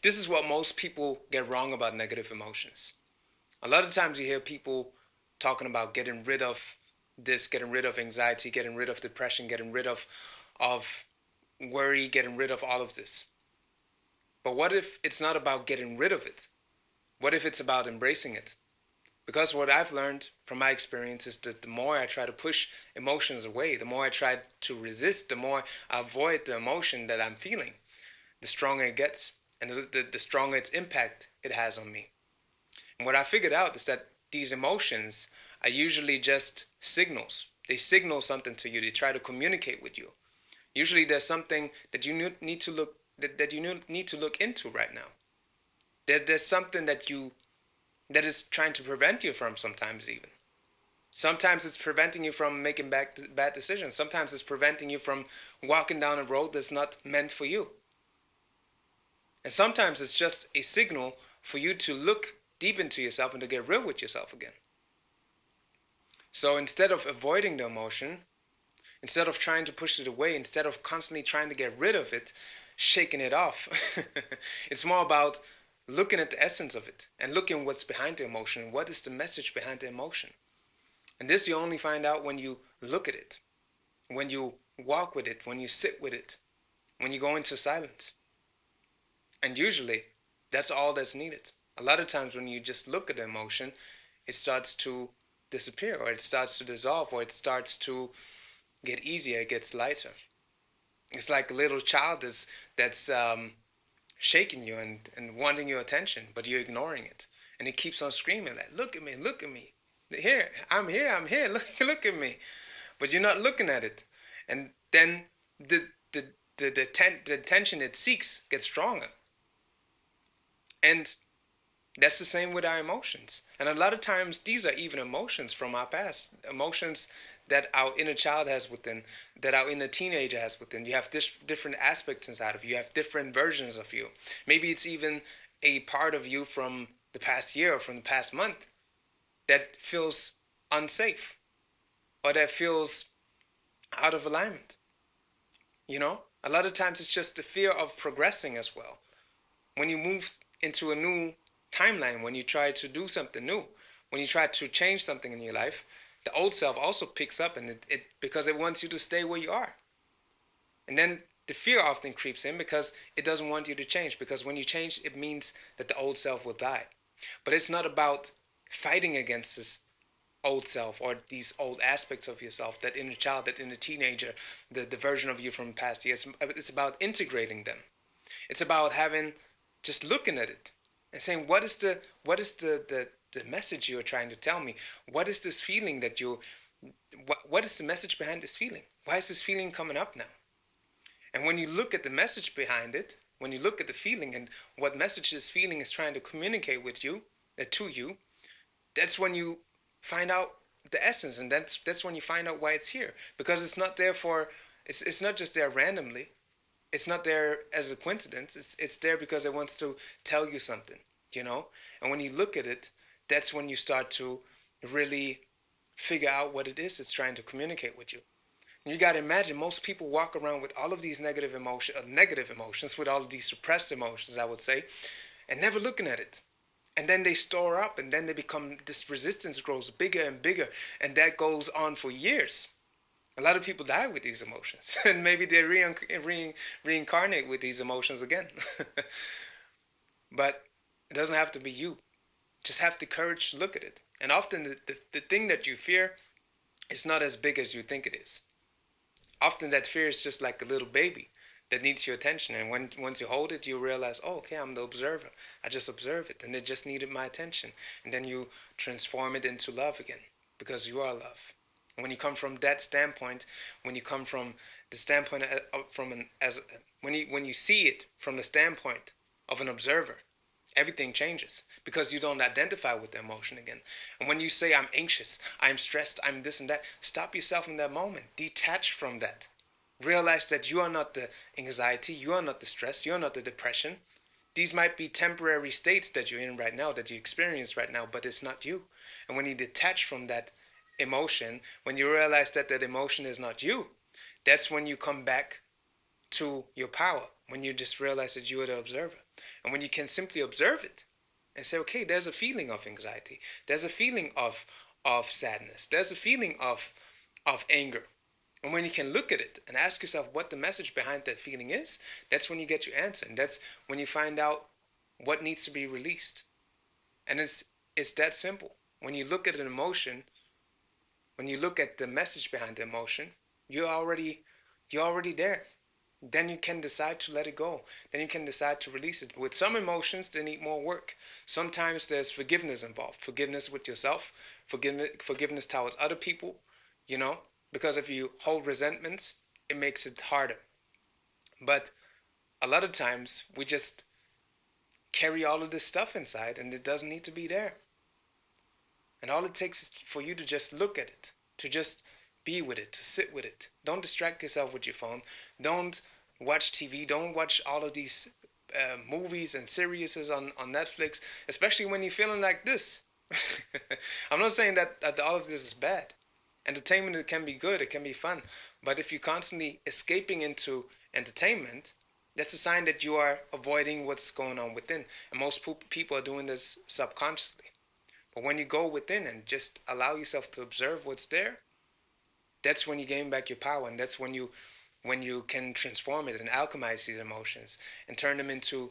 This is what most people get wrong about negative emotions. A lot of times you hear people talking about getting rid of this, getting rid of anxiety, getting rid of depression, getting rid of worry, getting rid of all of this. But what if it's not about getting rid of it? What if it's about embracing it? Because what I've learned from my experience is that the more I try to push emotions away, the more I try to resist, the more I avoid the emotion that I'm feeling, the stronger it gets and the stronger its impact it has on me. And what I figured out is that these emotions are usually just signals. They signal something to you. They try to communicate with you. Usually there's something that you need to look that you need to look into right now. There's something that is trying to prevent you from sometimes even. Sometimes it's preventing you from making bad decisions. Sometimes it's preventing you from walking down a road that's not meant for you. And sometimes it's just a signal for you to look deep into yourself and to get real with yourself again. So instead of avoiding the emotion, instead of trying to push it away, instead of constantly trying to get rid of it, shaking it off, it's more about looking at the essence of it and looking what's behind the emotion. What is the message behind the emotion? And this you only find out when you look at it, when you walk with it, when you sit with it, when you go into silence. And usually, that's all that's needed. A lot of times when you just look at the emotion, it starts to disappear, or it starts to dissolve, or it starts to get easier, it gets lighter. It's like a little child that's shaking you and wanting your attention, but you're ignoring it. And it keeps on screaming like, look at me. Here, I'm here, look at me. But you're not looking at it. And then the, the attention it seeks gets stronger. And that's the same with our emotions. And a lot of times, these are even emotions from our past, emotions that our inner child has within, that our inner teenager has within. You have different aspects inside of you. You have different versions of you. Maybe it's even a part of you from the past year or from the past month that feels unsafe or that feels out of alignment. You know, a lot of times it's just the fear of progressing as well. When you move into a new timeline, when you try to do something new, when you try to change something in your life, the old self also picks up and it because it wants you to stay where you are. And then the fear often creeps in because it doesn't want you to change. Because when you change, it means that the old self will die. But it's not about fighting against this old self or these old aspects of yourself, that inner child, that inner teenager, the version of you from past years. It's about integrating them. It's about having just looking at it and saying, what is the message you're trying to tell me? What is this feeling that what is the message behind this feeling? Why is this feeling coming up now? And when you look at the message behind it, when you look at the feeling and what message this feeling is trying to communicate with you, to you, that's when you find out the essence, and that's when you find out why it's here. Because it's not there for it's not just there randomly. It's not there as a coincidence. It's there because it wants to tell you something, you know? And when you look at it, that's when you start to really figure out what it is it's trying to communicate with you. And you got to imagine most people walk around with all of these negative emotions, with all of these suppressed emotions, I would say, and never looking at it. And then they store up, and then they become, this resistance grows bigger and bigger, and that goes on for years. A lot of people die with these emotions, and maybe they reincarnate with these emotions again. But it doesn't have to be you. Just have the courage to look at it. And often the thing that you fear is not as big as you think it is. Often that fear is just like a little baby that needs your attention. And once you hold it, you realize, oh, okay, I'm the observer. I just observe it, and it just needed my attention. And then you transform it into love again, because you are love. And when you come from that standpoint, when you come from the standpoint from an as when you see it from the standpoint of an observer, everything changes because you don't identify with the emotion again. And when you say, I'm anxious, I'm stressed, I'm this and that, stop yourself in that moment. Detach from that. Realize that you are not the anxiety, you are not the stress, you are not the depression. These might be temporary states that you're in right now, that you experience right now, but it's not you. And when you detach from that emotion, when you realize that that emotion is not you, that's when you come back to your power, when you just realize that you are the observer. And when you can simply observe it and say, okay, there's a feeling of anxiety, there's a feeling of sadness, there's a feeling of anger. And when you can look at it and ask yourself what the message behind that feeling is, that's when you get your answer. And that's when you find out what needs to be released. And it's that simple. When you look at an emotion, when you look at the message behind the emotion, you're already there. Then you can decide to let it go. Then you can decide to release it. With some emotions, they need more work. Sometimes there's forgiveness involved. Forgiveness with yourself, forgiveness towards other people, you know, because if you hold resentments, it makes it harder. But a lot of times we just carry all of this stuff inside and it doesn't need to be there. And all it takes is for you to just look at it, to just be with it, to sit with it. Don't distract yourself with your phone. Don't watch TV. Don't watch all of these movies and series on Netflix, especially when you're feeling like this. I'm not saying that all of this is bad. Entertainment, it can be good, it can be fun. But if you're constantly escaping into entertainment, that's a sign that you are avoiding what's going on within. And most people are doing this subconsciously. But when you go within and just allow yourself to observe what's there, that's when you gain back your power, and that's when you can transform it and alchemize these emotions and turn them into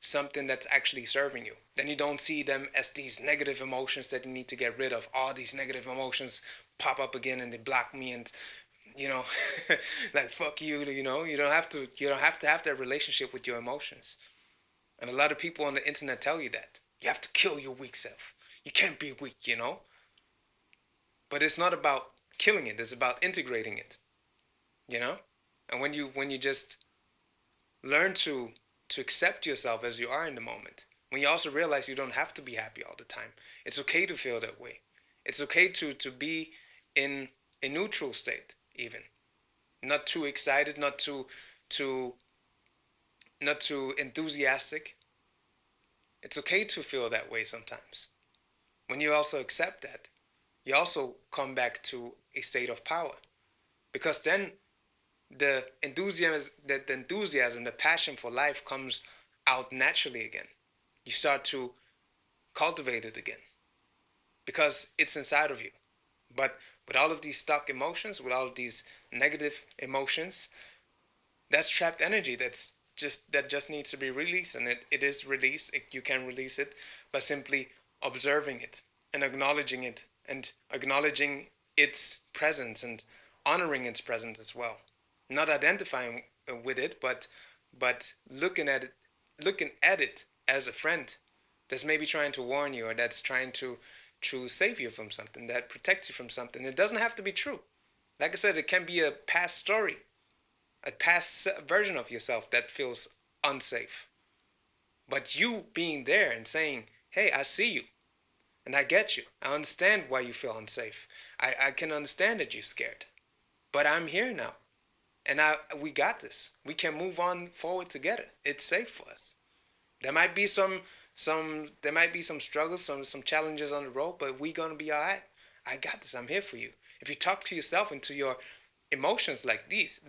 something that's actually serving you. Then you don't see them as these negative emotions that you need to get rid of. All these negative emotions pop up again and they block me, and you know, like fuck you, you know, you don't have to have that relationship with your emotions. And a lot of people on the internet tell you that. You have to kill your weak self. You can't be weak, you know? But it's not about killing it, it's about integrating it, you know? And when you just learn to accept yourself as you are in the moment, when you also realize you don't have to be happy all the time. It's okay to feel that way. It's okay to be in a neutral state even. Not too excited, too not too enthusiastic. It's okay to feel that way sometimes. When you also accept that, you also come back to a state of power. Because then the enthusiasm, the passion for life comes out naturally again. You start to cultivate it again because it's inside of you. But with all of these stuck emotions, with all of these negative emotions, that's trapped energy that just needs to be released, and it is released. You can release it by simply observing it and acknowledging its presence and honoring its presence as well. Not identifying with it, but looking at it as a friend that's maybe trying to warn you, or that's trying to save you from something, that protects you from something. It doesn't have to be true. Like I said, it can be a past story, a past version of yourself that feels unsafe. But you being there and saying, hey, I see you and I get you. I understand why you feel unsafe. I can understand that you're scared. But I'm here now. And we got this. We can move on forward together. It's safe for us. There might be some struggles, some challenges on the road, but we're gonna be all right. I got this. I'm here for you. If you talk to yourself and to your emotions like this,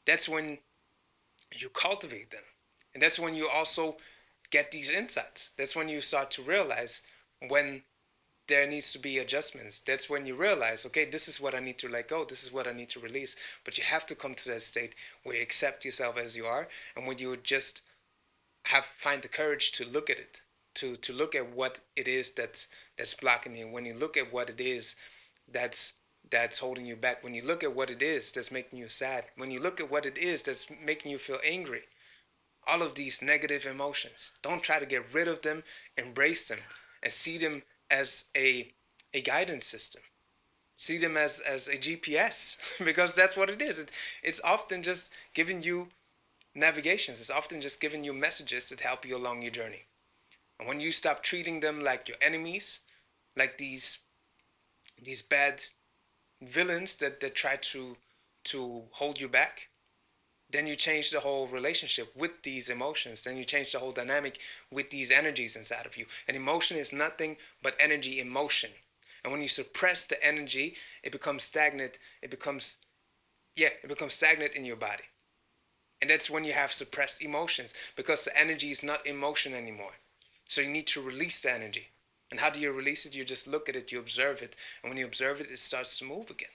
that's when you cultivate them. And that's when you also get these insights. That's when you start to realize when there needs to be adjustments. That's when you realize, okay, this is what I need to let go. This is what I need to release. But you have to come to that state where you accept yourself as you are, and when you just find the courage to look at it, to look at what it is that's blocking you. When you look at what it is that's that's holding you back, when you look at what it is that's making you sad, when you look at what it is that's making you feel angry, all of these negative emotions, don't try to get rid of them. Embrace them and see them as a guidance system. See them as a GPS because that's what it is. It's often just giving you navigations. It's often just giving you messages that help you along your journey. And when you stop treating them like your enemies, like these bad villains that try to hold you back, then you change the whole relationship with these emotions. Then you change the whole dynamic with these energies inside of you. And emotion is nothing but energy in motion. And when you suppress the energy, it becomes stagnant. It becomes stagnant in your body. And that's when you have suppressed emotions, because the energy is not emotion anymore. So you need to release the energy. And how do you release it? You just look at it, you observe it, and when you observe it, it starts to move again.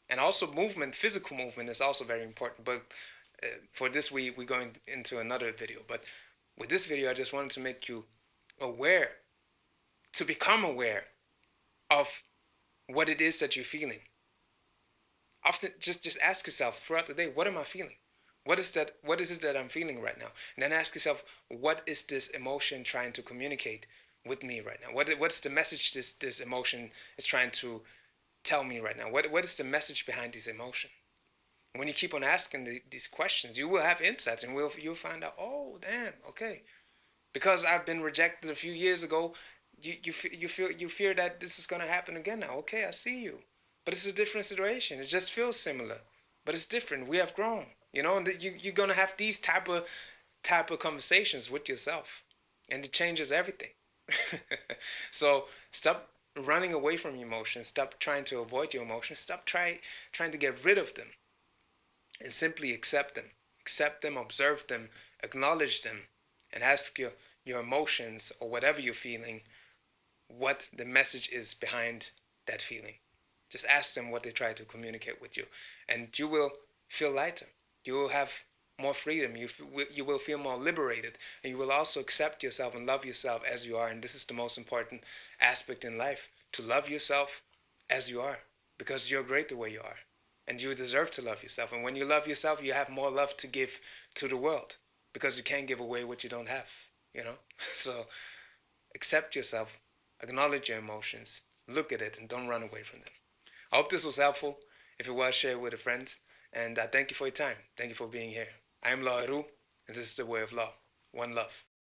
And also movement, physical movement is also very important. But for this, we're going into another video. But with this video, I just wanted to make you aware, to become aware of what it is that you're feeling. Often just ask yourself throughout the day, what am I feeling? What is that? What is it that I'm feeling right now? And then ask yourself, what is this emotion trying to communicate with me right now? What's the message this emotion is trying to tell me right now? What is the message behind this emotion? When you keep on asking these questions, you will have insights, and you'll find out, oh damn, okay, because I've been rejected a few years ago. You fear that this is gonna happen again now. Okay, I see you, but it's a different situation. It just feels similar, but it's different. We have grown, and you're gonna have these type of conversations with yourself, and it changes everything. So stop running away from your emotions. Stop trying to avoid your emotions. Stop trying to get rid of them, and simply accept them. Accept them, observe them, acknowledge them, and ask your emotions or whatever you're feeling what the message is behind that feeling. Just ask them what they try to communicate with you, and you will feel lighter. You will have more freedom. You will feel more liberated, and you will also accept yourself and love yourself as you are. And this is the most important aspect in life, to love yourself as you are, because you're great the way you are, and you deserve to love yourself. And when you love yourself, you have more love to give to the world, because you can't give away what you don't have. You know, so accept yourself, acknowledge your emotions, look at it, and don't run away from them. I hope this was helpful. If it was, share it with a friend. And I thank you for your time. Thank you for being here. I am Law Heru, and this is the way of law. One love.